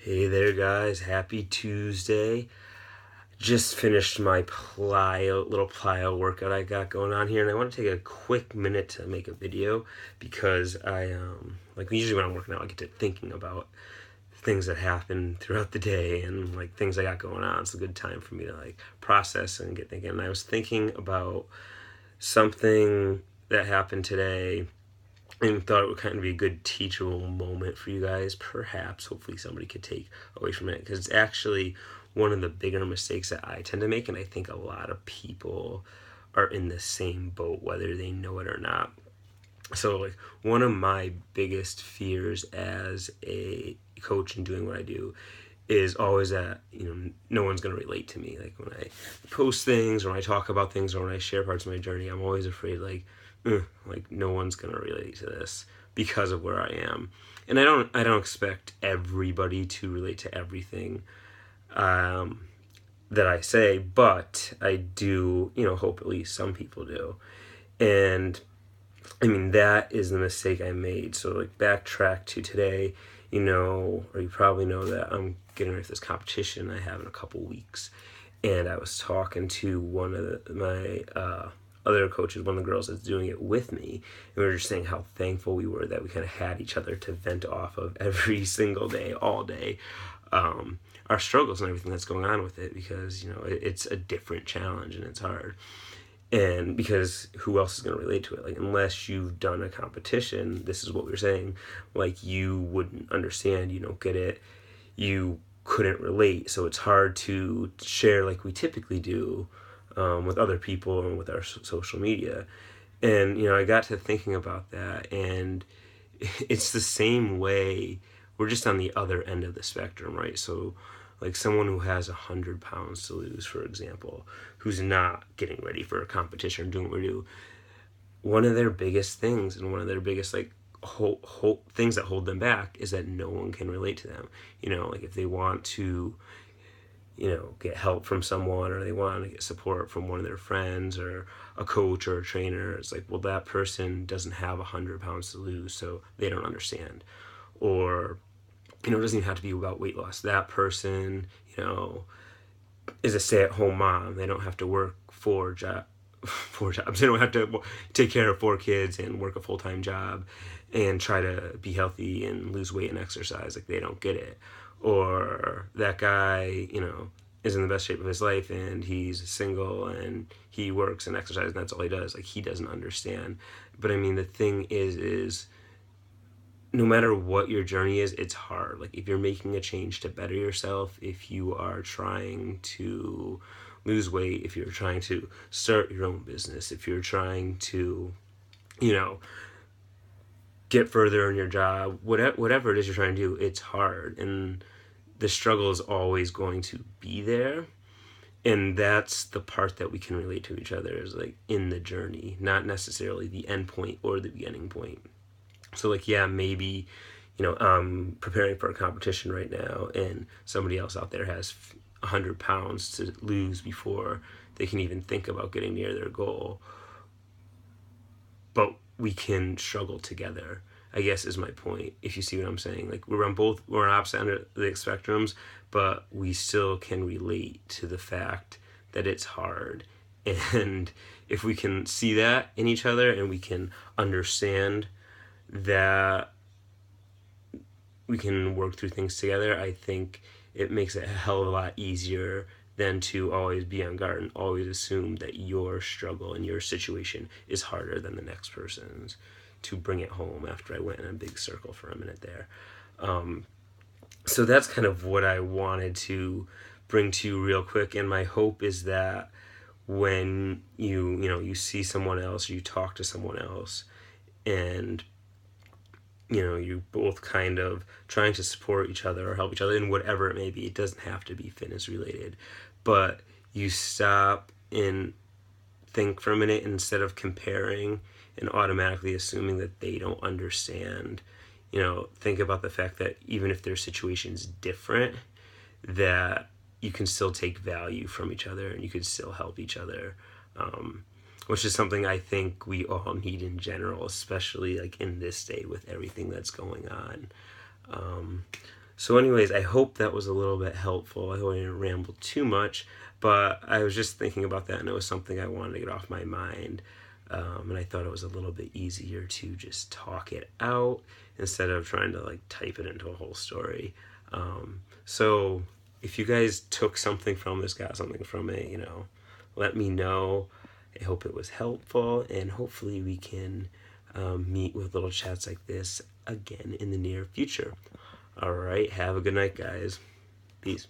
Hey there, guys. Happy Tuesday. Just finished my little plyo workout I got going on here, and I want to take a quick minute to make a video because usually when I'm working out, I get to thinking about things that happen throughout the day and like things I got going on. It's a good time for me to like process and get thinking. And I was thinking about something that happened today and thought it would kind of be a good teachable moment for you guys. Perhaps, hopefully, somebody could take away from it because it's actually one of the bigger mistakes that I tend to make, and I think a lot of people are in the same boat, whether they know it or not. So, like, one of my biggest fears as a coach and doing what I do is always that no one's going to relate to me. Like when I post things or when I talk about things or when I share parts of my journey, I'm always afraid like no one's going to relate to this because of where I am. And I don't expect everybody to relate to everything that I say, but I do hope at least some people do. And I mean, that is the mistake I made. So, like, backtrack to today, or you probably know that I'm getting ready for this competition I have in a couple weeks. And I was talking to one of my other coaches, one of the girls that's doing it with me. And we were just saying how thankful we were that we kind of had each other to vent off of every single day, all day. Our struggles and everything that's going on with it because, it's a different challenge and it's hard. And because who else is going to relate to it? Like, unless you've done a competition, this is what we were saying, like, you wouldn't understand, you don't get it, you couldn't relate. So it's hard to share like we typically do with other people and with our social media. And, I got to thinking about that, and it's the same way. We're just on the other end of the spectrum, right? So, like someone who has 100 pounds to lose, for example, who's not getting ready for a competition or doing what we do, one of their biggest things and one of their biggest like things that hold them back is that no one can relate to them. Like if they want to, get help from someone or they want to get support from one of their friends or a coach or a trainer, it's like, well, that person doesn't have 100 pounds to lose, so they don't understand. Or it doesn't even have to be about weight loss. That person, is a stay-at-home mom. They don't have to work four jobs. They don't have to take care of 4 kids and work a full-time job and try to be healthy and lose weight and exercise. Like, they don't get it. Or that guy, is in the best shape of his life and he's single and he works and exercises and that's all he does. Like, he doesn't understand. But I mean, the thing is no matter what your journey is, it's hard. Like, if you're making a change to better yourself, if you are trying to lose weight, if you're trying to start your own business, if you're trying to, get further in your job, whatever it is you're trying to do, it's hard. And the struggle is always going to be there. And that's the part that we can relate to each other is like in the journey, not necessarily the end point or the beginning point. So, like, yeah, maybe, I'm preparing for a competition right now and somebody else out there has 100 pounds to lose before they can even think about getting near their goal. But we can struggle together, I guess, is my point, if you see what I'm saying. Like, we're on opposite end of the spectrums, but we still can relate to the fact that it's hard. And if we can see that in each other and we can understand that we can work through things together, I think it makes it a hell of a lot easier than to always be on guard and always assume that your struggle and your situation is harder than the next person's, to bring it home after I went in a big circle for a minute there. So that's kind of what I wanted to bring to you real quick, and my hope is that when you see someone else or you talk to someone else and you both kind of trying to support each other or help each other in whatever it may be. It doesn't have to be fitness related, but you stop and think for a minute instead of comparing and automatically assuming that they don't understand. Think about the fact that even if their situation's different, that you can still take value from each other and you can still help each other. Which is something I think we all need in general, especially like in this day with everything that's going on. So, anyways, I hope that was a little bit helpful. I hope I didn't ramble too much, but I was just thinking about that, and it was something I wanted to get off my mind. And I thought it was a little bit easier to just talk it out instead of trying to like type it into a whole story. So, if you guys took something from this, got something from it, let me know. I hope it was helpful, and hopefully we can meet with little chats like this again in the near future. All right, have a good night, guys. Peace.